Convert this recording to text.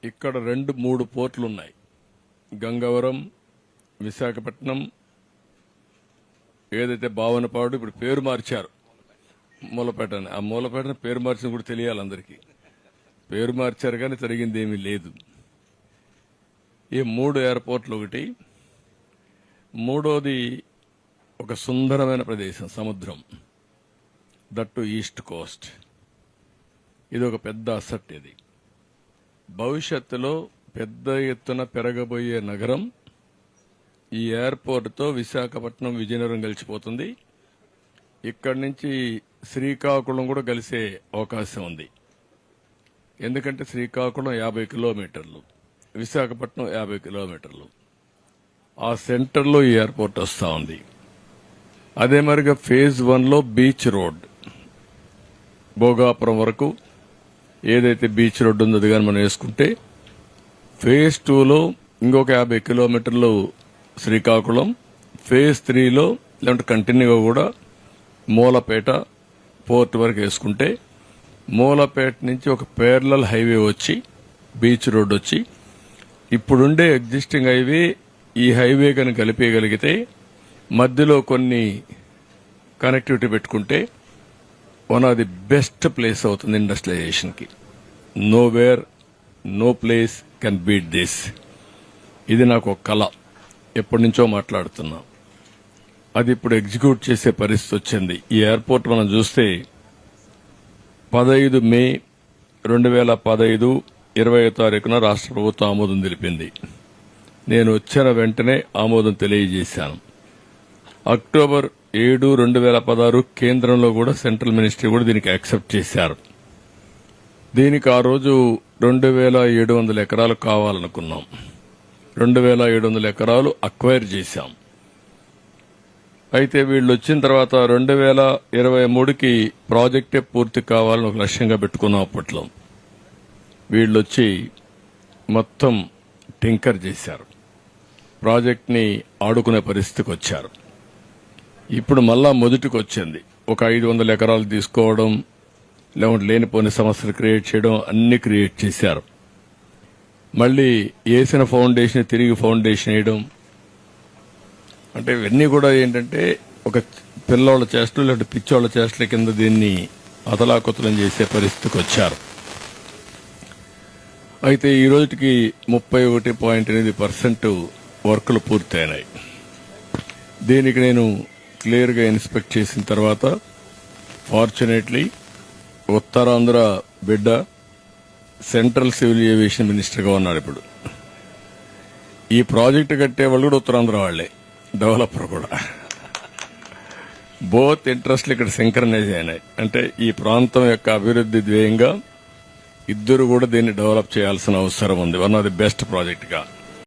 ఇక్కడ 2-3 పోర్టులు ఉన్నాయి. గంగవరం, విశాఖపట్నం, ఏదైతే భావనపాడు, ఇప్పుడు పేరు మార్చారు మూలపేట అని. ఆ మూలపేటను పేరు మార్చిన కూడా తెలియాలి అందరికీ. పేరు మార్చారు కానీ జరిగింది ఏమీ లేదు. ఈ 3 ఎయిర్పోర్ట్లు ఒకటి. మూడోది ఒక సుందరమైన ప్రదేశం, సముద్రం, దట్టు ఈస్ట్ కోస్ట్. ఇది ఒక పెద్ద అసెట్. ఇది భవిష్యత్తులో పెద్ద ఎత్తున పెరగబోయే నగరం. ఈ ఎయిర్పోర్ట్తో విశాఖపట్నం, విజయనగరం కలిసిపోతుంది. ఇక్కడి నుంచి శ్రీకాకుళం కూడా కలిసే అవకాశం ఉంది. ఎందుకంటే శ్రీకాకుళం 50 కిలోమీటర్లు, విశాఖపట్నం 50 కిలోమీటర్లు. ఆ సెంటర్లో ఈ ఎయిర్పోర్ట్ వస్తూ ఉంది. అదే మరిగా ఫేజ్ 1లో బీచ్ రోడ్ భోగాపురం వరకు ఏదైతే బీచ్ రోడ్ ఉందో అది కానీ మనం వేసుకుంటే, ఫేజ్ 2లో ఇంకొక 50 కిలోమీటర్లు శ్రీకాకుళం, ఫేజ్ 3లో లేదంటే కంటిన్యూగా కూడా మూలపేట పోర్ట్ వరకు వేసుకుంటే, మూలపేట నుంచి ఒక పేర్లల్ హైవే వచ్చి బీచ్ రోడ్ వచ్చి ఇప్పుడుండే ఎగ్జిస్టింగ్ హైవే ఈ హైవే కనుక కలిపేయగలిగితే, మధ్యలో కొన్ని కనెక్టివిటీ పెట్టుకుంటే one of the best place అవుతుంది ఇండస్ట్రియలైజేషన్కి. Nowhere, no place can beat this. ఇది నాకు ఒక కళ, ఎప్పటి నుంచో మాట్లాడుతున్నా. అది ఇప్పుడు ఎగ్జిక్యూట్ చేసే పరిస్థితి వచ్చింది. ఈ ఎయిర్పోర్ట్ మనం చూస్తే 15 మే 2015 20వ తారీఖున రాష్ట్ర ప్రభుత్వం ఆమోదం తెలిపింది. నేను వచ్చిన వెంటనే ఆమోదం తెలియజేశాను. అక్టోబర్ 7, 2016 కేంద్రంలో కూడా సెంట్రల్ మినిస్ట్రీ కూడా దీనికి యాక్సెప్ట్ చేశారు. దీనికి ఆ రోజు 2700 ఎకరాలు కావాలనుకున్నాం. 2700 ఎకరాలు అక్వైర్ చేశాం. అయితే వీళ్ళు వచ్చిన తర్వాత 2023కి ప్రాజెక్టే పూర్తి కావాలని ఒక లక్ష్యంగా పెట్టుకున్నాం. అప్పట్లో వీళ్ళు వచ్చి మొత్తం టింకర్ చేశారు, ప్రాజెక్ట్ని ఆడుకునే పరిస్థితికి వచ్చారు. ఇప్పుడు మళ్ళా మొదటికి వచ్చింది. ఒక 500 ఎకరాలు తీసుకోవడం, లేకుంటే లేనిపోని సమస్యలు క్రియేట్ చేయడం, అన్ని క్రియేట్ చేశారు. మళ్లీ వేసిన ఫౌండేషన్ తిరిగి ఫౌండేషన్ వేయడం, అంటే ఇవన్నీ కూడా ఏంటంటే ఒక పిల్లోళ్ల చేష్టలు లేదంటే పిచ్చోళ్ల చేష్టల కింద దీన్ని అతలాకుతలం చేసే పరిస్థితికి వచ్చారు. అయితే ఈ రోజుకి 31.8% వర్కులు పూర్తయినాయి. దీనికి నేను క్లియర్ గా ఇన్స్పెక్ట్ చేసిన తర్వాత, ఫార్చునేట్లీ ఉత్తరాంధ్ర బిడ్డ సెంట్రల్ సివిల్ ఏవియేషన్ మినిస్టర్గా ఉన్నాడు. ఇప్పుడు ఈ ప్రాజెక్టు కట్టే వాళ్ళు కూడా ఉత్తరాంధ్ర వాళ్లే, డెవలపర్ కూడా. బోత్ ఇంట్రెస్ట్లు ఇక్కడ సింక్రనైజ్ అయినాయి. అంటే ఈ ప్రాంతం యొక్క అభివృద్ది ధ్యేయంగా ఇద్దరు కూడా దీన్ని డెవలప్ చేయాల్సిన అవసరం ఉంది. One of the best project గా.